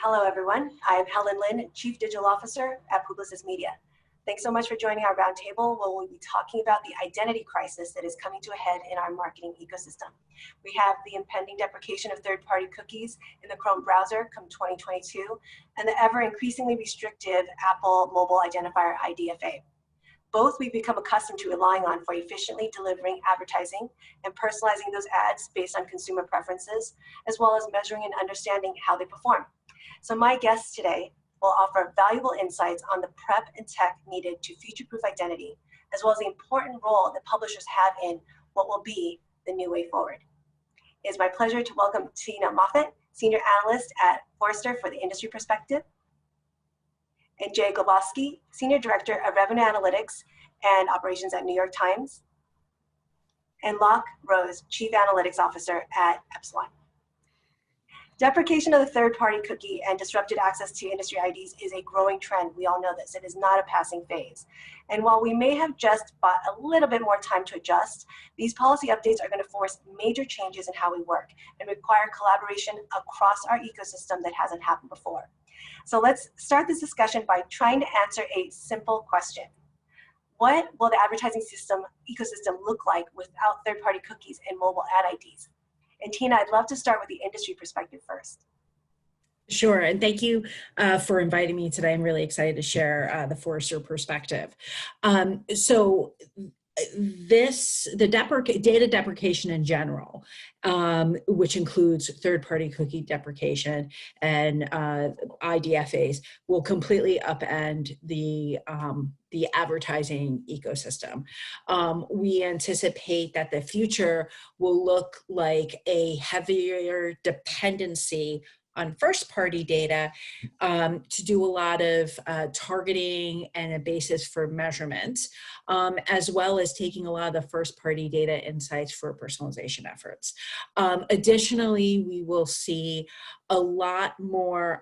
Hello, everyone. I'm Helen Lin, Chief Digital Officer at Publicis Media. Thanks so much for joining our roundtable where we'll be talking about the identity crisis that is coming to a head in our marketing ecosystem. We have the impending deprecation of third-party cookies in the Chrome browser come 2022, and the ever increasingly restrictive Apple mobile identifier IDFA. Both we've become accustomed to relying on for efficiently delivering advertising and personalizing those ads based on consumer preferences, as well as measuring and understanding how they perform. So my guests today will offer valuable insights on the prep and tech needed to future-proof identity, as well as the important role that publishers have in what will be the new way forward. It is my pleasure to welcome Tina Moffett, Senior Analyst at Forrester for the Industry Perspective, and Jay Glogovsky, Senior Director of Revenue Analytics and Operations at New York Times, and Loch Rose, Chief Analytics Officer at Epsilon. Deprecation of the third-party cookie and disrupted access to industry IDs is a growing trend. We all know this. It is not a passing phase. And while we may have just bought a little bit more time to adjust, these policy updates are going to force major changes in how we work and require collaboration across our ecosystem that hasn't happened before. So let's start this discussion by trying to answer a simple question. What will the advertising ecosystem look like without third-party cookies and mobile ad IDs? And Tina, I'd love to start with the industry perspective first. Sure, and thank you for inviting me today. I'm really excited to share the Forrester perspective. The data deprecation in general, which includes third-party cookie deprecation and IDFAs, will completely upend the advertising ecosystem. We anticipate that the future will look like a heavier dependency on first-party data to do a lot of targeting and a basis for measurement, as well as taking a lot of the first-party data insights for personalization efforts. Additionally, we will see a lot more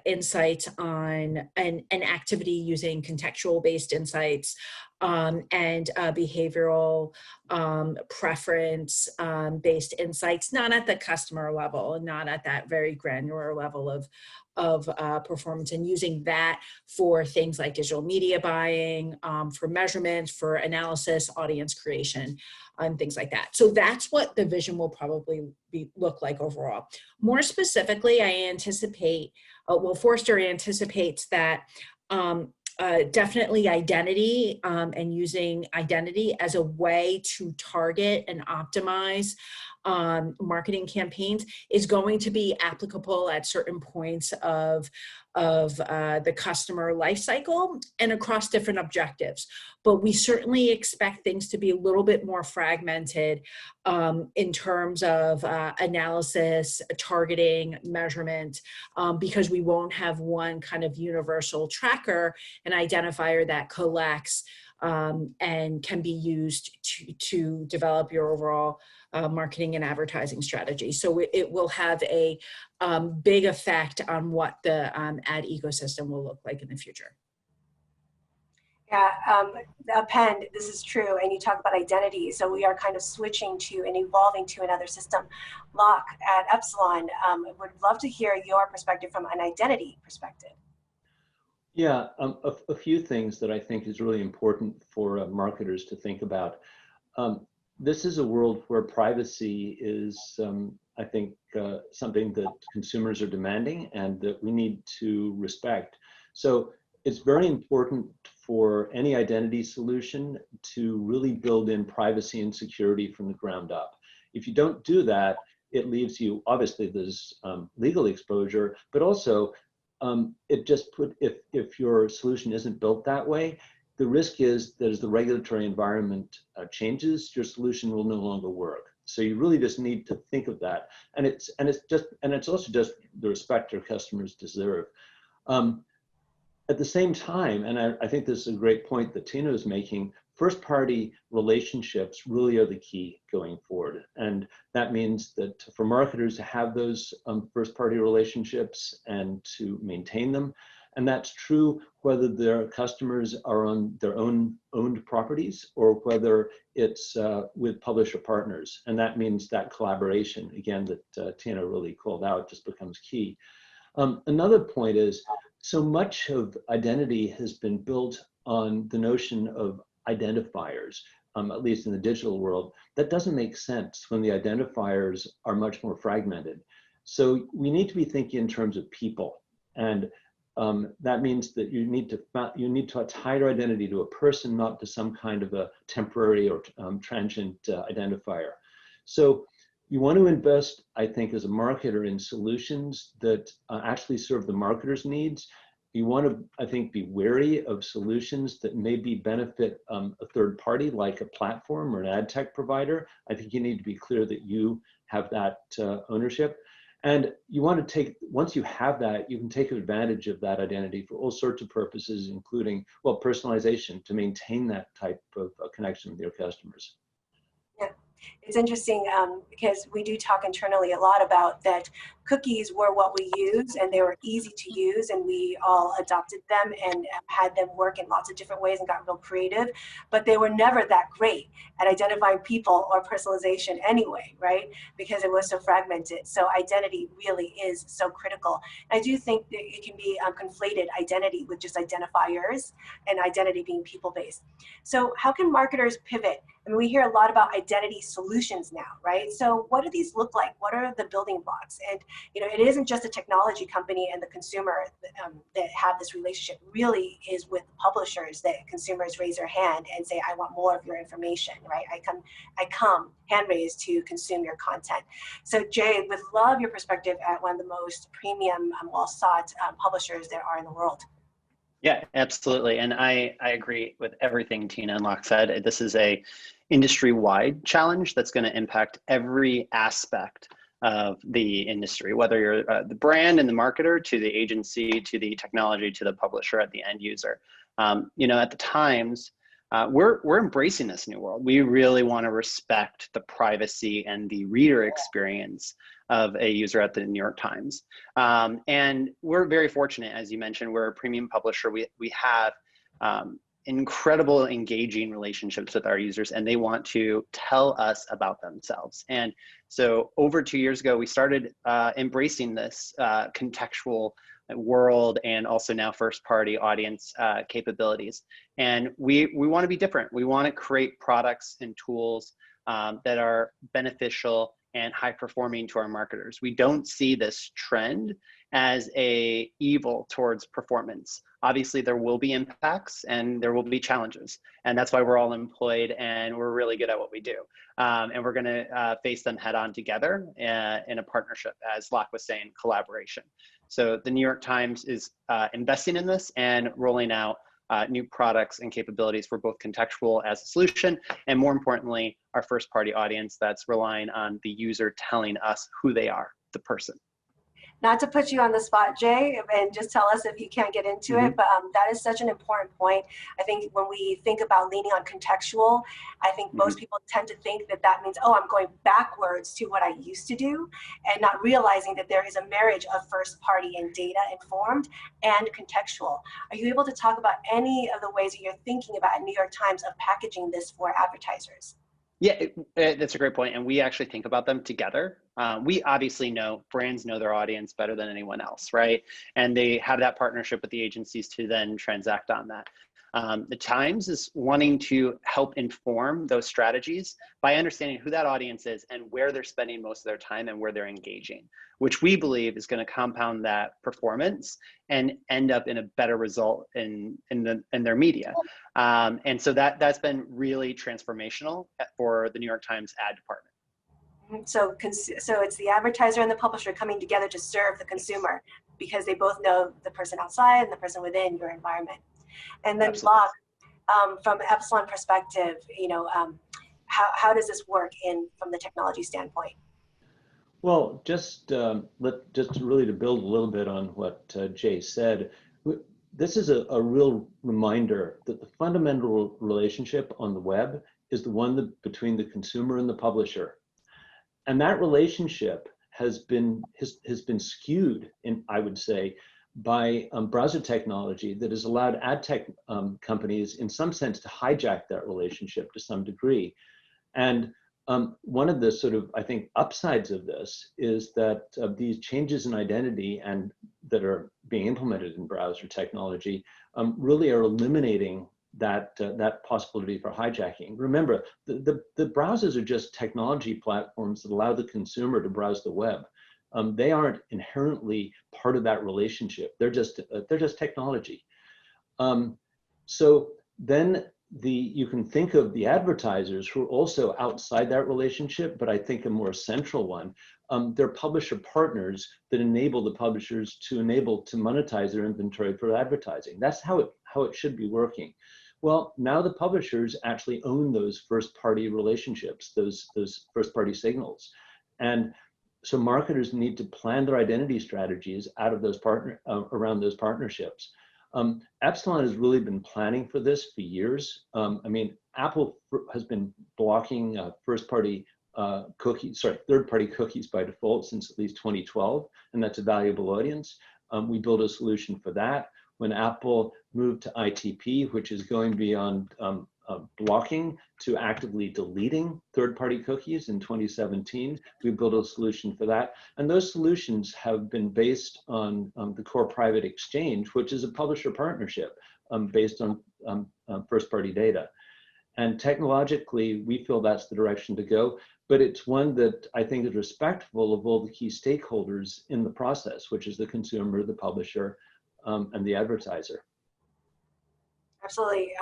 insights on an activity using contextual-based insights and behavioral preference-based insights, not at the customer level and not at that very granular level of performance, and using that for things like digital media buying, for measurement, for analysis, audience creation, and things like that. So that's what the vision will probably look like overall. More specifically, I anticipate, Forrester anticipates that definitely identity and using identity as a way to target and optimize marketing campaigns is going to be applicable at certain points of the customer life cycle and across different objectives. But we certainly expect things to be a little bit more fragmented in terms of analysis, targeting, measurement, because we won't have one kind of universal tracker and identifier that collects and can be used to develop your overall marketing and advertising strategy. So it will have a big effect on what the ad ecosystem will look like in the future. Yeah, append, this is true, and you talk about identity, so we are kind of switching to and evolving to another system. Loch at Epsilon, would love to hear your perspective from an identity perspective. Yeah, a few things that I think is really important for marketers to think about. This is a world where privacy is, I think, something that consumers are demanding and that we need to respect. So it's very important for any identity solution to really build in privacy and security from the ground up. If you don't do that, it leaves you, obviously there's legal exposure, but also if your solution isn't built that way, the risk is that as the regulatory environment changes, your solution will no longer work. So you really just need to think of that, and it's also just the respect your customers deserve. At the same time, and I think this is a great point that Tina is making, first-party relationships really are the key going forward. And that means that for marketers to have those first-party relationships and to maintain them. And that's true whether their customers are on their own owned properties or whether it's with publisher partners. And that means that collaboration, again, that Tina really called out, just becomes key. Another point is, so much of identity has been built on the notion of identifiers, at least in the digital world. That doesn't make sense when the identifiers are much more fragmented. So we need to be thinking in terms of people, and that means that you need to tie your identity to a person, not to some kind of a temporary or transient identifier. So you want to invest, I think, as a marketer in solutions that actually serve the marketer's needs. You want to, I think, be wary of solutions that maybe benefit a third party, like a platform or an ad tech provider. I think you need to be clear that you have that ownership. And you want to take, once you have that, you can take advantage of that identity for all sorts of purposes, including, well, personalization, to maintain that type of connection with your customers. Yeah, it's interesting because we do talk internally a lot about that cookies were what we use, and they were easy to use, and we all adopted them and had them work in lots of different ways and got real creative, but they were never that great at identifying people or personalization anyway, right? Because it was so fragmented. So identity really is so critical. I do think that it can be conflated, identity with just identifiers, and identity being people-based. So how can marketers pivot? I mean, we hear a lot about identity solutions now, right? So what do these look like? What are the building blocks? And you know, it isn't just a technology company and the consumer that have this relationship. It really is with publishers that consumers raise their hand and say, I want more of your information, right? I come hand raised to consume your content. So Jay, would love your perspective at one of the most premium, well sought publishers there are in the world. Yeah, absolutely. And I agree with everything Tina and Loch said. This is a industry-wide challenge that's going to impact every aspect of the industry, whether you're the brand and the marketer, to the agency, to the technology, to the publisher, at the end user. You know, at the Times, we're embracing this new world. We really want to respect the privacy and the reader experience of a user at the New York Times. And we're very fortunate, as you mentioned, we're a premium publisher. We have incredible engaging relationships with our users, and they want to tell us about themselves. And so over 2 years ago, we started embracing this contextual world and also now first party audience capabilities. And we want to be different. We want to create products and tools that are beneficial and high performing to our marketers. We don't see this trend as a evil towards performance. Obviously, there will be impacts and there will be challenges. And that's why we're all employed and we're really good at what we do. And we're gonna face them head on together in a partnership, as Loch was saying, collaboration. So the New York Times is investing in this and rolling out new products and capabilities for both contextual as a solution, and more importantly, our first party audience that's relying on the user telling us who they are, the person. Not to put you on the spot, Jay, and just tell us if you can't get into it, but that is such an important point. I think when we think about leaning on contextual, I think most people tend to think that that means, oh, I'm going backwards to what I used to do, and not realizing that there is a marriage of first party and data informed and contextual. Are you able to talk about any of the ways that you're thinking about at New York Times of packaging this for advertisers? Yeah, that's a great point. And we actually think about them together. We obviously know brands know their audience better than anyone else, right? And they have that partnership with the agencies to then transact on that. The Times is wanting to help inform those strategies by understanding who that audience is and where they're spending most of their time and where they're engaging, which we believe is going to compound that performance and end up in a better result in their media. And so that's been really transformational for the New York Times ad department. So it's the advertiser and the publisher coming together to serve the consumer, because they both know the person outside and the person within your environment. And then Loch, from Epsilon perspective, you know, how does this work from the technology standpoint? Well, just really to build a little bit on what Jay said, this is a real reminder that the fundamental relationship on the web is the one between the consumer and the publisher. And that relationship has been skewed, I would say, by browser technology that has allowed ad tech companies, in some sense, to hijack that relationship to some degree. And One of the sort of, I think, upsides of this is that these changes in identity and that are being implemented in browser technology really are eliminating that possibility for hijacking. Remember, the browsers are just technology platforms that allow the consumer to browse the web. They aren't inherently part of that relationship. They're just technology. So then you can think of the advertisers who are also outside that relationship, but I think a more central one. They're publisher partners that enable the publishers to monetize their inventory for advertising. That's how it should be working. Well, now the publishers actually own those first-party relationships, those first-party signals, and so marketers need to plan their identity strategies out of those around those partnerships. Epsilon has really been planning for this for years. I mean, Apple has been blocking third-party cookies by default since at least 2012, and that's a valuable audience. We built a solution for that. When Apple moved to ITP, which is going beyond blocking to actively deleting third-party cookies in 2017, we built a solution for that. And those solutions have been based on the Core Private Exchange, which is a publisher partnership based on first-party data. And technologically, we feel that's the direction to go, but it's one that I think is respectful of all the key stakeholders in the process, which is the consumer, the publisher, and the advertiser. Absolutely.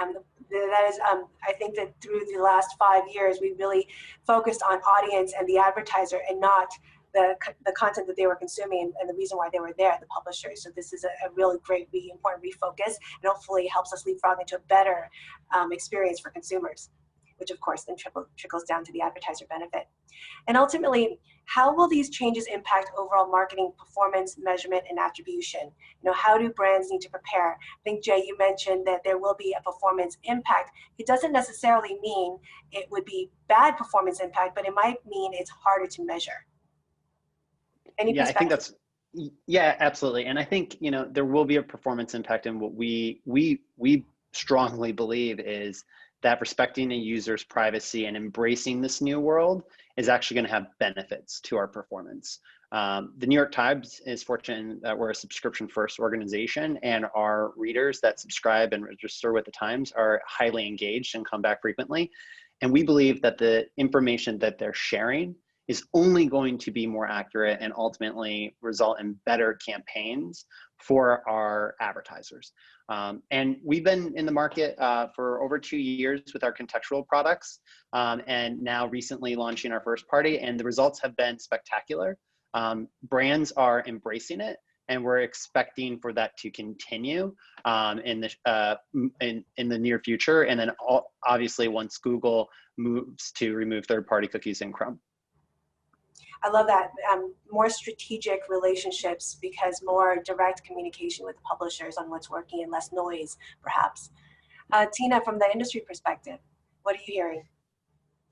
That is, I think that through the last 5 years, we really focused on audience and the advertiser and not the content that they were consuming and the reason why they were there, the publishers. So this is a really great, really important refocus, and hopefully helps us leapfrog into a better experience for consumers, which of course then trickles down to the advertiser benefit. And ultimately, how will these changes impact overall marketing performance, measurement, and attribution? You know, how do brands need to prepare? I think, Jay, you mentioned that there will be a performance impact. It doesn't necessarily mean it would be bad performance impact, but it might mean it's harder to measure. Any I think that's, yeah, absolutely. And I think, you know, there will be a performance impact, and what we strongly believe is that respecting a user's privacy and embracing this new world is actually going to have benefits to our performance. The New York Times is fortunate that we're a subscription-first organization, and our readers that subscribe and register with the Times are highly engaged and come back frequently. And we believe that the information that they're sharing is only going to be more accurate and ultimately result in better campaigns for our advertisers. And we've been in the market for over 2 years with our contextual products, and now recently launching our first party, and the results have been spectacular. Brands are embracing it, and we're expecting for that to continue in the near future, and then obviously once Google moves to remove third-party cookies in Chrome. I love that. More strategic relationships, because more direct communication with publishers on what's working and less noise, perhaps. Tina, from the industry perspective, what are you hearing?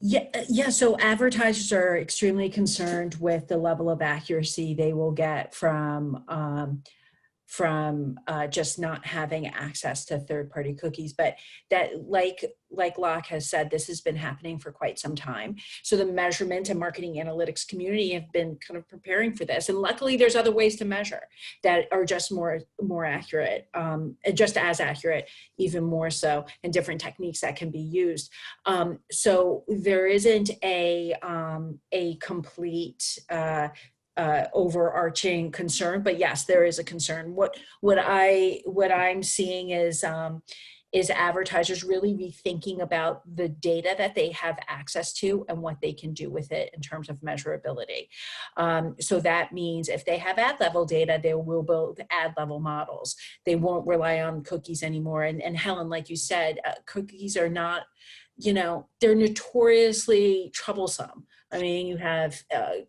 Yeah. So advertisers are extremely concerned with the level of accuracy they will get from just not having access to third-party cookies. But that, like Loch has said, this has been happening for quite some time. So the measurement and marketing analytics community have been kind of preparing for this. And luckily there's other ways to measure that are just more accurate, just as accurate, even more so, and different techniques that can be used. So there isn't a complete overarching concern, but yes, there is a concern. What I'm seeing is advertisers really rethinking about the data that they have access to and what they can do with it in terms of measurability. So that means if they have ad level data, they will build ad level models. They won't rely on cookies anymore. And Helen, like you said, cookies are not, you know, they're notoriously troublesome. I mean, you have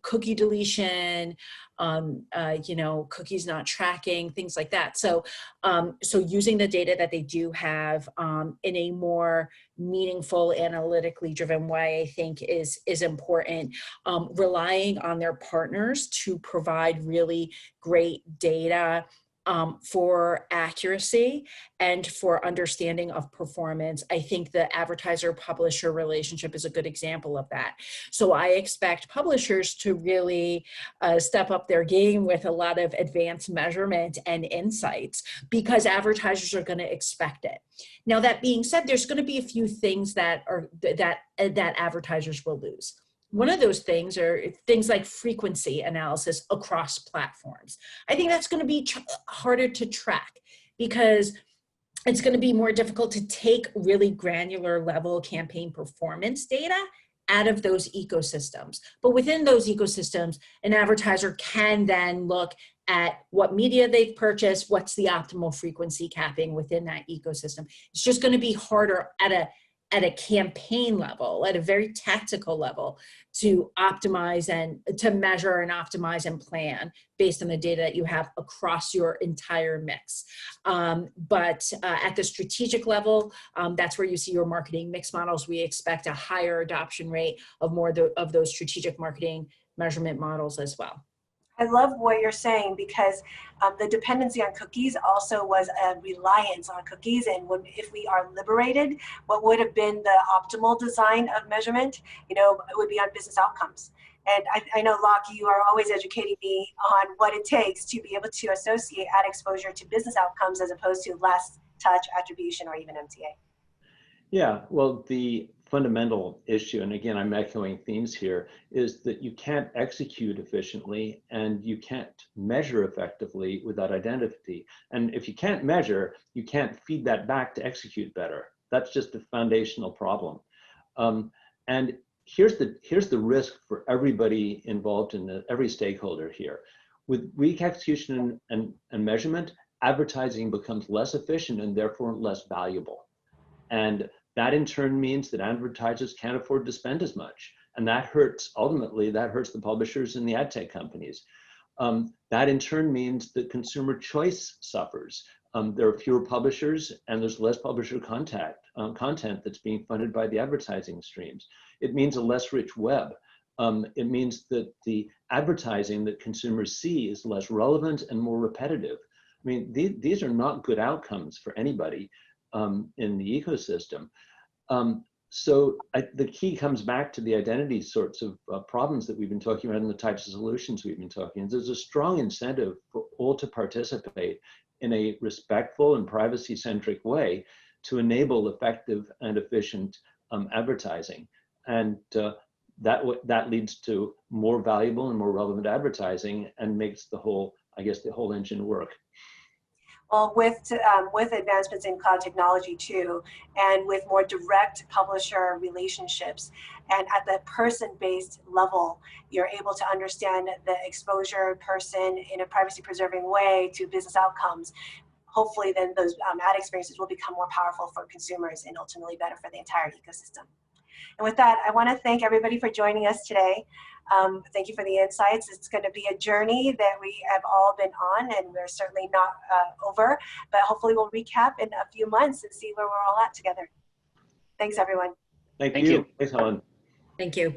cookie deletion, you know, cookies not tracking, things like that. So, so using the data that they do have in a more meaningful, analytically driven way, I think is important. Relying on their partners to provide really great data for accuracy and for understanding of performance. I think the advertiser-publisher relationship is a good example of that. So I expect publishers to really step up their game with a lot of advanced measurement and insights, because advertisers are going to expect it. Now, that being said, there's going to be a few things that advertisers will lose. One of those things are things like frequency analysis across platforms. I think that's going to be harder to track, because it's going to be more difficult to take really granular level campaign performance data out of those ecosystems. But within those ecosystems, an advertiser can then look at what media they've purchased, what's the optimal frequency capping within that ecosystem. It's just going to be harder at a campaign level, at a very tactical level, to optimize and to measure and optimize and plan based on the data that you have across your entire mix. But at the strategic level, that's where you see your marketing mix models. We expect a higher adoption rate of more of those strategic marketing measurement models as well. I love what you're saying, because the dependency on cookies also was a reliance on cookies. And if we are liberated, what would have been the optimal design of measurement, it would be on business outcomes. And I know, Loch, you are always educating me on what it takes to be able to associate ad exposure to business outcomes as opposed to last touch attribution or even MTA. Yeah, well, the fundamental issue, and again, I'm echoing themes here, is that you can't execute efficiently and you can't measure effectively without identity. And if you can't measure, you can't feed that back to execute better. That's just a foundational problem. And here's the risk for everybody involved in every stakeholder here. With weak execution and measurement, advertising becomes less efficient and therefore less valuable. And that in turn means that advertisers can't afford to spend as much. And that ultimately hurts the publishers and the ad tech companies. That in turn means that consumer choice suffers. There are fewer publishers and there's less publisher content that's being funded by the advertising streams. It means a less rich web. It means that the advertising that consumers see is less relevant and more repetitive. I mean, these are not good outcomes for anybody in the ecosystem. So the key comes back to the identity sorts of problems that we've been talking about and the types of solutions we've been talking about. There's a strong incentive for all to participate in a respectful and privacy-centric way to enable effective and efficient advertising. And that leads to more valuable and more relevant advertising and makes the whole engine work. Well, with advancements in cloud technology too, and with more direct publisher relationships, and at the person-based level, you're able to understand the exposure person in a privacy-preserving way to business outcomes. Hopefully, then those ad experiences will become more powerful for consumers and ultimately better for the entire ecosystem. And with that, I want to thank everybody for joining us today. Thank you for the insights. It's going to be a journey that we have all been on, and we're certainly not over, but hopefully we'll recap in a few months and see where we're all at together. Thanks, everyone. Thank you. Thanks, Helen. Thank you.